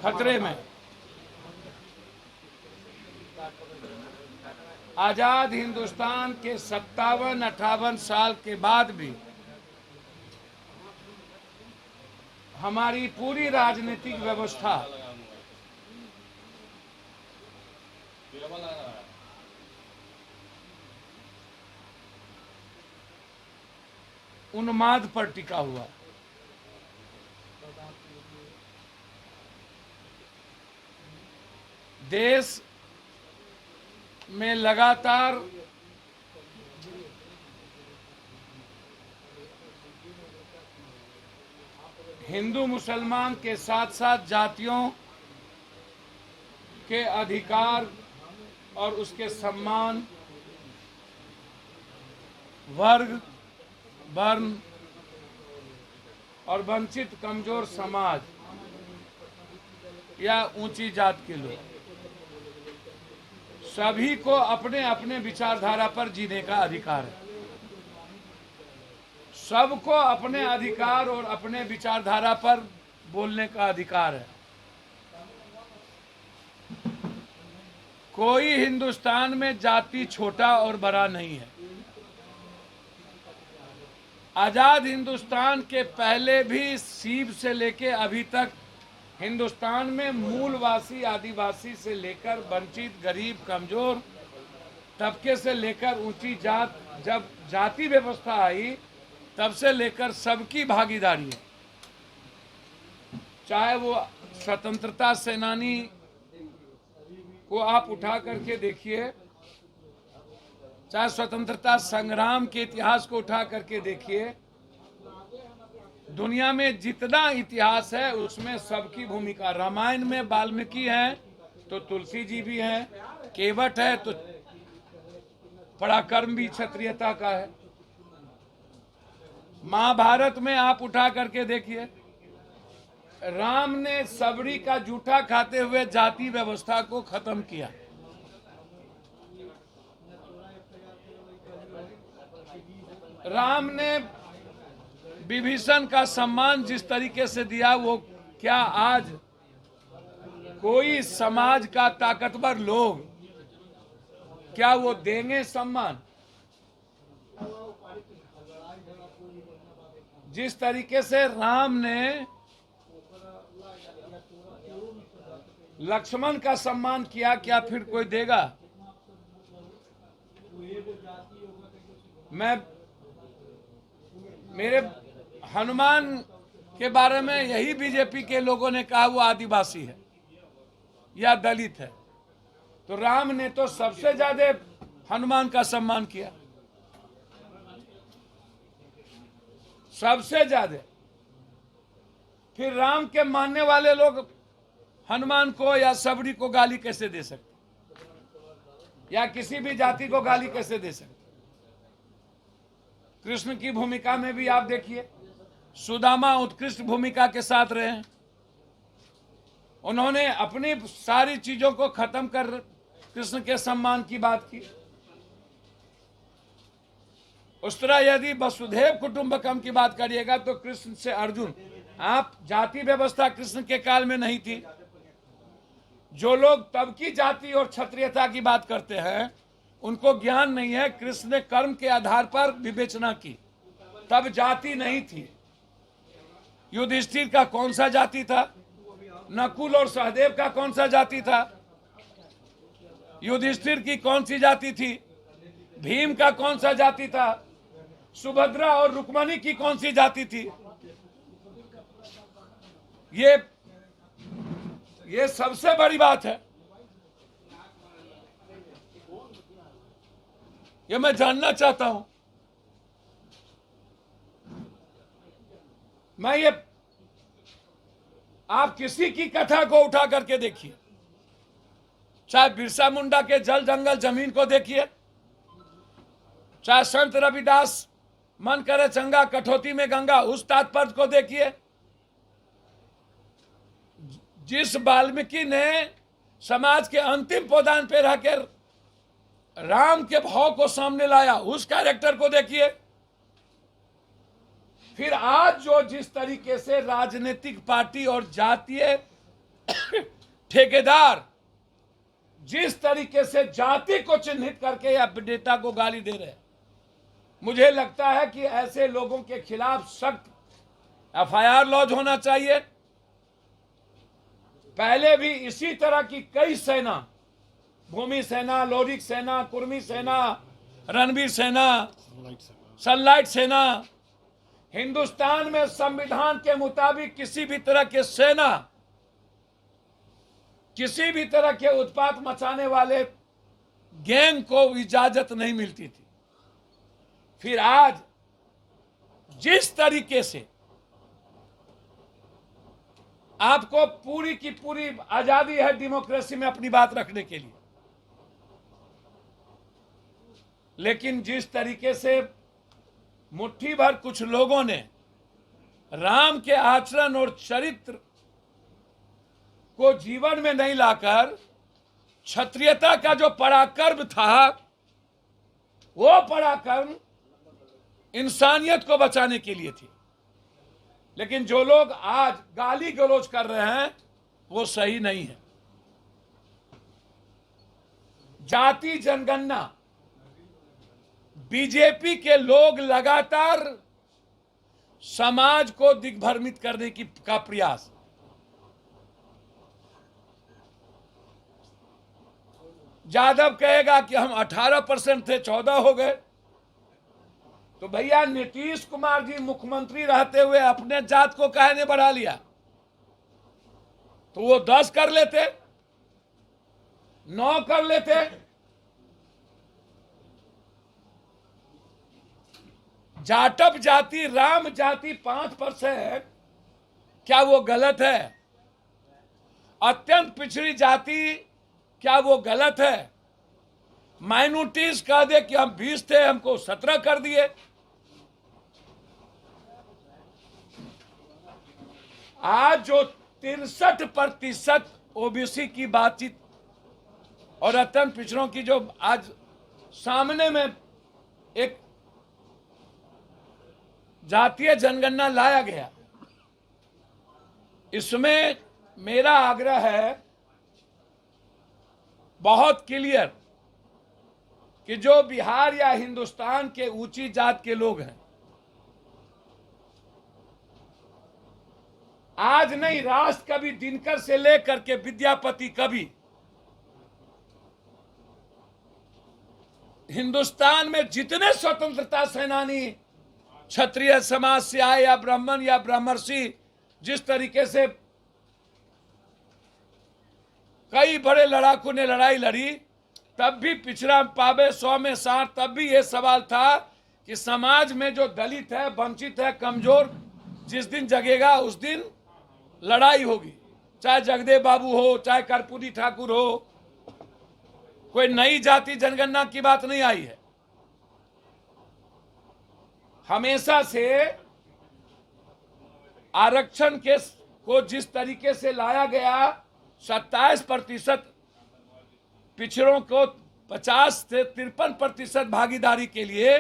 खतरे में। आजाद हिंदुस्तान के 57-58 साल के बाद भी हमारी पूरी राजनीतिक व्यवस्था उन्माद पर टिका हुआ। देश में लगातार हिंदू मुसलमान के साथ साथ जातियों के अधिकार और उसके सम्मान, वर्ग, वर्ण और वंचित कमजोर समाज या ऊंची जात के लोग, सभी को अपने अपने विचारधारा पर जीने का अधिकार है। सबको अपने अधिकार और अपने विचारधारा पर बोलने का अधिकार है। कोई हिंदुस्तान में जाति छोटा और बड़ा नहीं है। आजाद हिंदुस्तान के पहले भी सीप से लेके अभी तक हिंदुस्तान में मूलवासी आदिवासी से लेकर वंचित गरीब कमजोर तबके से लेकर ऊंची जात, जब जाति व्यवस्था आई तब से लेकर सबकी भागीदारी है। चाहे वो स्वतंत्रता सेनानी को आप उठा करके देखिए, चाहे स्वतंत्रता संग्राम के इतिहास को उठा करके देखिए, दुनिया में जितना इतिहास है उसमें सबकी भूमिका। रामायण में वाल्मीकि हैं तो तुलसी जी भी हैं, केवट है तो पराक्रम भी क्षत्रियता का है। महाभारत में आप उठा करके देखिए, राम ने सबरी का जूठा खाते हुए जाति व्यवस्था को खत्म किया। राम ने विभीषण का सम्मान जिस तरीके से दिया, वो क्या आज कोई समाज का ताकतवर लोग क्या वो देंगे सम्मान? जिस तरीके से राम ने लक्ष्मण का सम्मान किया, क्या फिर कोई देगा? मेरे हनुमान के बारे में यही बीजेपी के लोगों ने कहा वो आदिवासी है या दलित है, तो राम ने तो सबसे ज्यादा हनुमान का सम्मान किया, सबसे ज्यादा। फिर राम के मानने वाले लोग हनुमान को या सबरी को गाली कैसे दे सकते, या किसी भी जाति को गाली कैसे दे सकते? कृष्ण की भूमिका में भी आप देखिए, सुदामा उत्कृष्ट भूमिका के साथ रहे हैं। उन्होंने अपनी सारी चीजों को खत्म कर कृष्ण के सम्मान की बात की। उस तरह यदि वसुधैव कुटुंबकम की बात करिएगा तो कृष्ण से अर्जुन, आप जाति व्यवस्था कृष्ण के काल में नहीं थी। जो लोग तब की जाति और क्षत्रियता की बात करते हैं उनको ज्ञान नहीं है। कृष्ण ने कर्म के आधार पर विवेचना की, तब जाति नहीं थी। युधिष्ठिर का कौन सा जाति था? नकुल और सहदेव का कौन सा जाति था? युधिष्ठिर की कौन सी जाति थी? भीम का कौन सा जाति था? सुभद्रा और रुक्मणी की कौन सी जाति थी? ये सबसे बड़ी बात है। ये मैं जानना चाहता हूं। आप किसी की कथा को उठा करके देखिए, चाहे बिरसा मुंडा के जल जंगल जमीन को देखिए, चाहे संत रविदास मन करे चंगा कठौती में गंगा उस तात्पर्य को देखिए। जिस वाल्मीकि ने समाज के अंतिम पौधान पे रहकर राम के भाव को सामने लाया उस कैरेक्टर को देखिए। फिर आज जो जिस तरीके से राजनीतिक पार्टी और जातीय ठेकेदार जिस तरीके से जाति को चिन्हित करके या नेता को गाली दे रहे हैं, मुझे लगता है कि ऐसे लोगों के खिलाफ सख्त एफआईआर लॉन्च होना चाहिए। पहले भी इसी तरह की कई सेना, भूमि सेना, लोरिक सेना, कुर्मी सेना, रणवीर सेना, सनलाइट सेना, हिंदुस्तान में संविधान के मुताबिक किसी भी तरह के सेना, किसी भी तरह के उत्पात मचाने वाले गैंग को इजाजत नहीं मिलती थी। फिर आज जिस तरीके से आपको पूरी की पूरी आजादी है डेमोक्रेसी में अपनी बात रखने के लिए, लेकिन जिस तरीके से मुट्ठी भर कुछ लोगों ने राम के आचरण और चरित्र को जीवन में नहीं लाकर क्षत्रियता का जो पराक्रम था, वो पराक्रम इंसानियत को बचाने के लिए थी। लेकिन जो लोग आज गाली गलौज कर रहे हैं वो सही नहीं है। जाति जनगणना, बीजेपी के लोग लगातार समाज को दिग्भ्रमित करने का प्रयास। यादव कहेगा कि हम 18% थे 14 हो गए, तो भैया नीतीश कुमार जी मुख्यमंत्री रहते हुए अपने जात को काहे ने बढ़ा लिया? तो वो 10 कर लेते, 9 कर लेते। जाटव जाति, राम जाति 5%, क्या वो गलत है? अत्यंत पिछड़ी जाति, क्या वो गलत है? माइनॉरिटीज कह दे कि हम 20 थे, हमको 17 कर दिए। आज जो 63% ओबीसी की बातचीत और अत्यंत पिछड़ों की जो आज सामने में एक जातीय जनगणना लाया गया, इसमें मेरा आग्रह है बहुत क्लियर कि जो बिहार या हिंदुस्तान के ऊंची जात के लोग हैं, आज नहीं राष्ट्र कवि दिनकर से लेकर के विद्यापति कवि, हिंदुस्तान में जितने स्वतंत्रता सेनानी क्षत्रिय समाज से आए या ब्राह्मण या ब्राह्मर्षि, जिस तरीके से कई बड़े लड़ाकू ने लड़ाई लड़ी, तब भी पिछड़ा पावे 100 में 60, तब भी ये सवाल था कि समाज में जो दलित है, वंचित है, कमजोर, जिस दिन जगेगा उस दिन लड़ाई होगी। चाहे जगदेव बाबू हो, चाहे कर्पूरी ठाकुर हो, कोई नई जाति जनगणना की बात नहीं आई है। हमेशा से आरक्षण के को जिस तरीके से लाया गया, 27% पिछड़ों को 50 से 53% भागीदारी के लिए,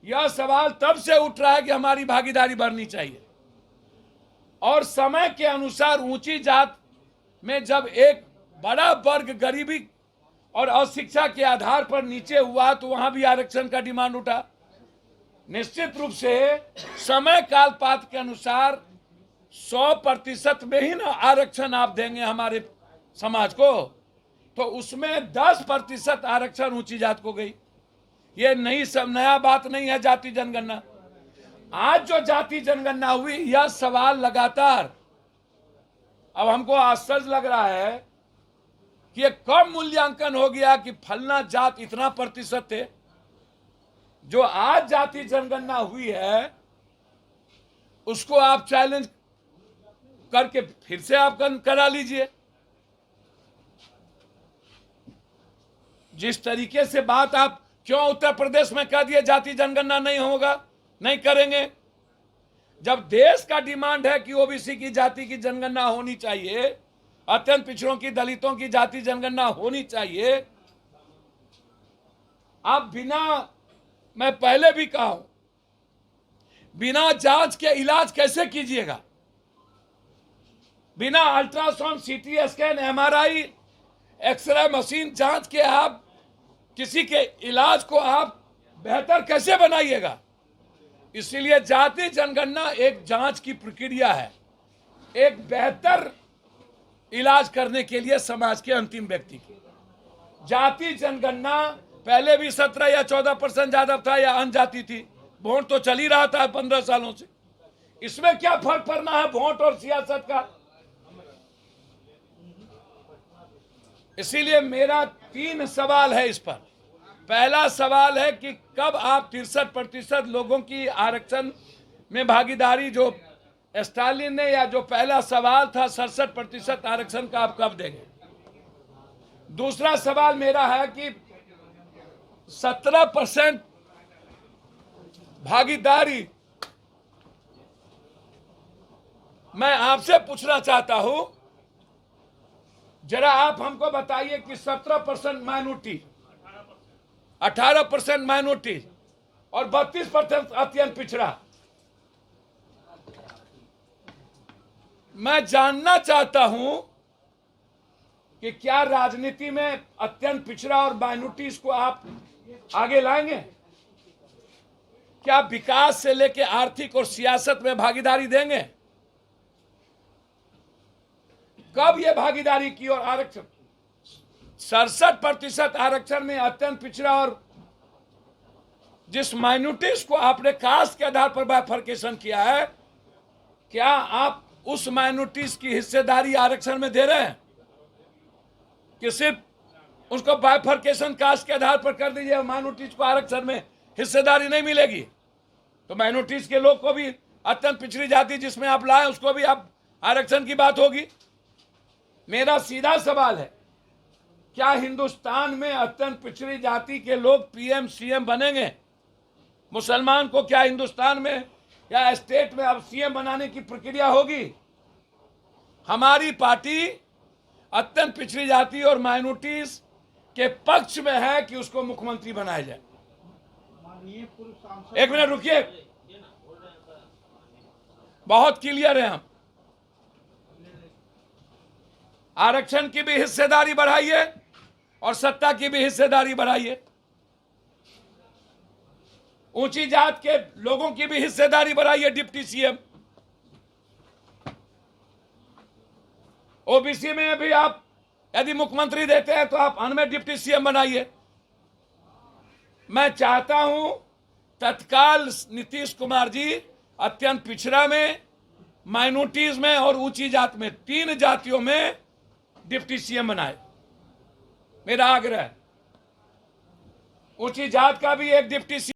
यह सवाल तब से उठ रहा है कि हमारी भागीदारी बढ़नी चाहिए। और समय के अनुसार ऊंची जात में जब एक बड़ा वर्ग गरीबी और अशिक्षा के आधार पर नीचे हुआ, तो वहां भी आरक्षण का डिमांड उठा। निश्चित रूप से समय काल पात के अनुसार 100% में ही ना आरक्षण आप देंगे हमारे समाज को, तो उसमें 10% आरक्षण ऊंची जात को गई। ये नई सब नया बात नहीं है जाति जनगणना। आज जो जाति जनगणना हुई, यह सवाल लगातार, अब हमको आश्चर्य लग रहा है कि एक कम मूल्यांकन हो गया कि फलना जात इतना प्रतिशत थे। जो आज जाति जनगणना हुई है उसको आप चैलेंज करके फिर से आप करा लीजिए। जिस तरीके से बात आप क्यों उत्तर प्रदेश में कह दिए जाति जनगणना नहीं होगा, नहीं करेंगे, जब देश का डिमांड है कि ओबीसी की जाति की जनगणना होनी चाहिए, अत्यंत पिछड़ों की, दलितों की जाति जनगणना होनी चाहिए। आप बिना, मैं पहले भी कहा हूं, बिना जांच के इलाज कैसे कीजिएगा? बिना ultrasound, CT scan, MRI, x ray machine जांच के आप किसी के इलाज को आप बेहतर कैसे बनाइएगा? इसीलिए जाति जनगणना एक जांच की प्रक्रिया है, एक बेहतर इलाज करने के लिए समाज के अंतिम व्यक्ति की। जाति जनगणना पहले भी 17 या 14% यादव था या अन्य जाति थी, वोट तो चल ही रहा था 15 सालों से। इसमें क्या फर्क पड़ना है वोट और सियासत का? इसीलिए मेरा 3 सवाल है इस पर। पहला सवाल है कि कब आप 63% लोगों की आरक्षण में भागीदारी, जो स्टालिन ने, या जो पहला सवाल था 67% आरक्षण का, आप कब देंगे? दूसरा सवाल मेरा है कि 17% भागीदारी, मैं आपसे पूछना चाहता हूं, जरा आप हमको बताइए कि 17% माइनॉरिटी, 18% माइनॉरिटी और 32% अत्यंत पिछड़ा। मैं जानना चाहता हूं कि क्या राजनीति में अत्यंत पिछड़ा और माइनॉरिटीज को आप आगे लाएंगे? क्या विकास से लेकर आर्थिक और सियासत में भागीदारी देंगे? कब ये भागीदारी की? और आरक्षण 67% आरक्षण में अत्यंत पिछड़ा और जिस माइनॉरिटीज को आपने कास्ट के आधार पर बाइफर्केशन किया है, क्या आप उस माइनॉरिटीज की हिस्सेदारी आरक्षण में दे रहे हैं कि सिर्फ उसको बाइफर्केशन कास्ट के आधार पर कर दीजिए, माइनॉरिटीज को आरक्षण में हिस्सेदारी नहीं मिलेगी? तो माइनॉरिटीज के लोग को भी, अत्यंत पिछड़ी जाति जिसमें आप लाए, उसको भी आप आरक्षण की बात होगी। मेरा सीधा सवाल है, क्या हिंदुस्तान में अत्यंत पिछड़ी जाति के लोग पीएम सीएम बनेंगे? मुसलमान को क्या हिंदुस्तान में या स्टेट में अब सीएम बनाने की प्रक्रिया होगी? हमारी पार्टी अत्यंत पिछड़ी जाति और माइनॉरिटीज के पक्ष में है कि उसको मुख्यमंत्री बनाया जाए। एक मिनट रुकिए, बहुत क्लियर है हम। आरक्षण की भी हिस्सेदारी बढ़ाइए और सत्ता की भी हिस्सेदारी बढ़ाइए। ऊंची जात के लोगों की भी हिस्सेदारी बढ़ाइए। डिप्टी सीएम, ओबीसी में भी आप यदि मुख्यमंत्री देते हैं तो आप हमें डिप्टी सीएम बनाइए। मैं चाहता हूं तत्काल नीतीश कुमार जी अत्यंत पिछड़ा में, माइनॉरिटीज में और ऊंची जात में, 3 जातियों में डिप्टी सीएम बनाए। मेरा आग्रह है ऊंची जात का भी एक डिप्टी